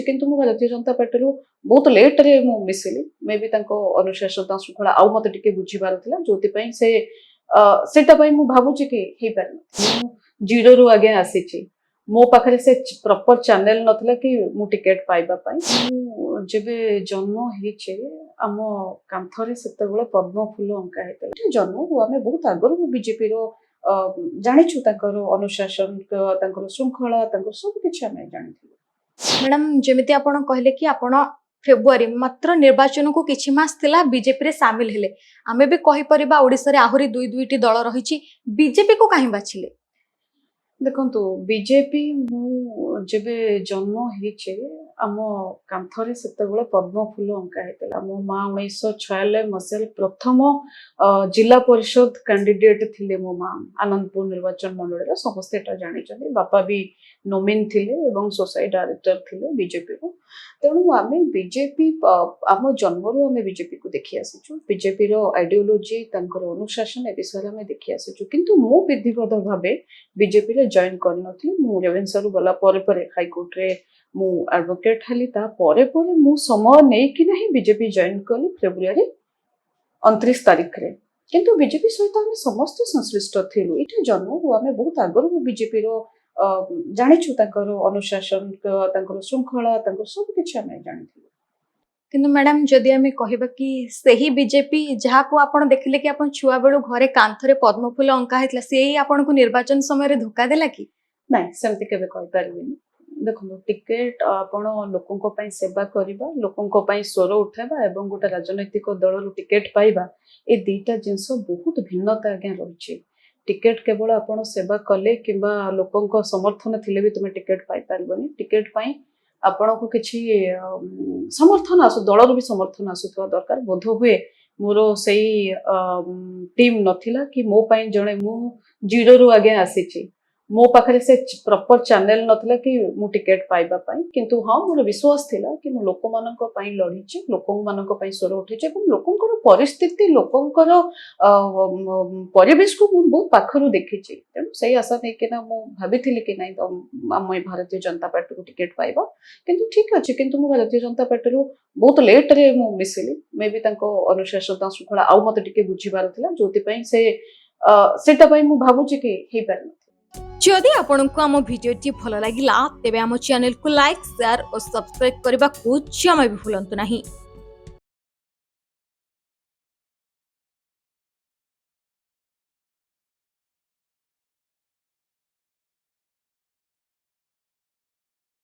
କିନ୍ତୁ ମୁଁ ଭାରତୀୟ ଜନତା ପାର୍ଟିରୁ ବହୁତ ଲେଟ୍ରେ ମୁଁ ମିଶିଲି ମେ ବି ତାଙ୍କ ଅନୁଶାସନ ଶୃଙ୍ଖଳା ଆଉ ମତେ ଟିକେ ବୁଝିବାର ଥିଲା ଯୋଉଥିପାଇଁ ସେଇଟା ପାଇଁ ମୁଁ ଭାବୁଛି କି ହେଇପାରିନଥିଲା। ମୁଁ ଜିରୋରୁ ଆଜ୍ଞା ଆସିଛି, ମୋ ପାଖରେ ସେ ପ୍ରପର ଚ୍ୟାନେଲ ନଥିଲା କି ମୁଁ ଟିକେଟ ପାଇବା ପାଇଁ। ମୁଁ ଯେବେ ଜନ୍ମ ହେଇଛି ଆମ କାନ୍ଥରେ ସେତେବେଳେ ପଦ୍ମ ଫୁଲ ଅଙ୍କା ହେଇଥିଲା। ଜନ୍ମରୁ ଆମେ ବହୁତ ଆଗରୁ ବିଜେପିର ଜାଣିଛୁ ତାଙ୍କର ଅନୁଶାସନ, ତାଙ୍କର ଶୃଙ୍ଖଳା, ତାଙ୍କର ସବୁ କିଛି ଆମେ ଜାଣିଥିଲୁ। मैडम जमिति आपण कहले कि आपण फेब्रुआरी मात्र निर्वाचन को किछि मास थिला बीजेपी रे शामिल हेले, आमे भी कहि परिबा ओडिसा रे आहुरी दुईटी दल रहिछि, बीजेपी को काहे बाछिले? देखंतु बीजेपी मु जेबे जन्म ହେଇଛି ଆମ କାନ୍ଥରେ ସେତେବେଳେ ପଦ୍ମ ଫୁଲ ଅଙ୍କା ହେଇଥିଲା। ମୋ ମା 1996 ମସିହାରେ ପ୍ରଥମ ଜିଲ୍ଲା ପରିଷଦ କ୍ୟାଣ୍ଡିଡେଟ୍ ଥିଲେ ମୋ ମା ଆନନ୍ଦପୁର ନିର୍ବାଚନ ମଣ୍ଡଳୀର, ସମସ୍ତେ ଏଟା ଜାଣିଛନ୍ତି। ବାପା ବି ନୋମିନ୍ ଥିଲେ ଏବଂ सोसाइटी डायरेक्टर ଥିଲେ ବିଜେପିର। ତେଣୁ ଆମେ ବିଜେପି ଆମ ଜନ୍ମରୁ ଆମେ ବିଜେପି କୁ ଦେଖି ଆସିଛୁ। ବିଜେପିର ଆଇଡିଓଲୋଜି, ତାଙ୍କର ଅନୁଶାସନ ଏ ବିଷୟରେ ଆମେ ଦେଖି ଆସିଛୁ। କିନ୍ତୁ ମୁଁ ବିଧିବଦ୍ଧ ଭାବେ ବିଜେପି ରେ ଜଏନ୍ କରିନଥିଲି। ମୁଁ ରେଭେନ୍ସାରୁ ଗଲା ପରେ ହାଇକୋର୍ଟରେ ମୁଁ ଆଡଭୋକେଟ୍ ହେଲି। ତା ପରେ ମୁଁ ସମୟ ନେଇକି ନାହିଁ ବିଜେପି ଜଏନ୍ କଲି ଫେବୃଆରୀ 29 ତାରିଖରେ। କିନ୍ତୁ ବିଜେପି ସହିତ ଆମେ ସମସ୍ତେ ସଂଶ୍ଳିଷ୍ଟ ଥିଲୁ। ଏଇଟା ଜନ୍ମରୁ ଆମେ ବହୁତ ଆଗରୁ ବିଜେପିର ଜାଣିଛୁ ତାଙ୍କର ଅନୁଶାସନ, ତାଙ୍କର ଶୃଙ୍ଖଳା, ତାଙ୍କର ସବୁ କିଛି ଆମେ ଜାଣିଥିଲୁ। କିନ୍ତୁ मैडम जदि आमे कहबा कि सही बीजेपी जहा को आपण देखिले कि आपण छुआ बेलु घरे कांथरे पद्मफूल अंका हेतला, सेही आपण को निर्वाचन समय रे धोखा देला कि? ନାଇଁ, ସେମିତି କେବେ କହିପାରିବିନି। ଦେଖନ୍ତୁ, ଟିକେଟ ଆପଣ ଲୋକଙ୍କ ପାଇଁ ସେବା କରିବା, ଲୋକଙ୍କ ପାଇଁ ସ୍ୱର ଉଠାଇବା ଏବଂ ଗୋଟେ ରାଜନୈତିକ ଦଳରୁ ଟିକେଟ ପାଇବା, ଏ ଦିଟା ଜିନିଷ ବହୁତ ଭିନ୍ନତା ଆଜ୍ଞା ରହିଛି। ଟିକେଟ କେବଳ ଆପଣ ସେବା କଲେ କିମ୍ବା ଲୋକଙ୍କ ସମର୍ଥନ ଥିଲେ ବି ତୁମେ ଟିକେଟ ପାଇପାରିବନି। ଟିକେଟ ପାଇଁ ଆପଣଙ୍କୁ କିଛି ସମର୍ଥନ ଦଳରୁ ବି ସମର୍ଥନ ଆସୁଥିବା ଦରକାର। ବୋଧ ହୁଏ ମୋର ସେଇ ଟିମ୍ ନଥିଲା କି ମୋ ପାଇଁ ଜଣେ, ମୁଁ ଜିରୋରୁ ଆଜ୍ଞା ଆସିଛି, ମୋ ପାଖରେ ସେ ପ୍ରପର ଚ୍ୟାନେଲ ନଥିଲା କି ମୁଁ ଟିକେଟ ପାଇବା ପାଇଁ। କିନ୍ତୁ ହଁ, ମୋର ବିଶ୍ୱାସ ଥିଲା କି ମୁଁ ଲୋକମାନଙ୍କ ପାଇଁ ଲଢିଛି, ଲୋକମାନଙ୍କ ପାଇଁ ସ୍ୱର ଉଠେଇଛି ଏବଂ ଲୋକଙ୍କର ପରିସ୍ଥିତି, ଲୋକଙ୍କର ପରିବେଶକୁ ମୁଁ ବହୁତ ପାଖରୁ ଦେଖିଛି। ତେଣୁ ସେଇ ଆଶା ନେଇକିନା ମୁଁ ଭାବିଥିଲି କି ନାଇଁ ଆମ ଏ ଭାରତୀୟ ଜନତା ପାର୍ଟିକୁ ଟିକେଟ ପାଇବା। କିନ୍ତୁ ଠିକ ଅଛି, କିନ୍ତୁ ମୁଁ ଭାରତୀୟ ଜନତା ପାର୍ଟିରୁ ବହୁତ ଲେଟ୍ରେ ମୁଁ ମିଶିଲି। ମେ ବି ତାଙ୍କ ଅନୁଶାସନ ଶୃଙ୍ଖଳା ଆଉ ମତେ ଟିକେ ବୁଝିବାର ଥିଲା ଯୋଉଥିପାଇଁ ସେଇଟା ପାଇଁ ମୁଁ ଭାବୁଛି କି ହେଇପାରିନଥିଲା। जदि आपंक आम भिडी भल लगा तेब आम चैनल को लाइक, शेयर और सब्सक्राइब करने को जमा भी भूलु नहीं।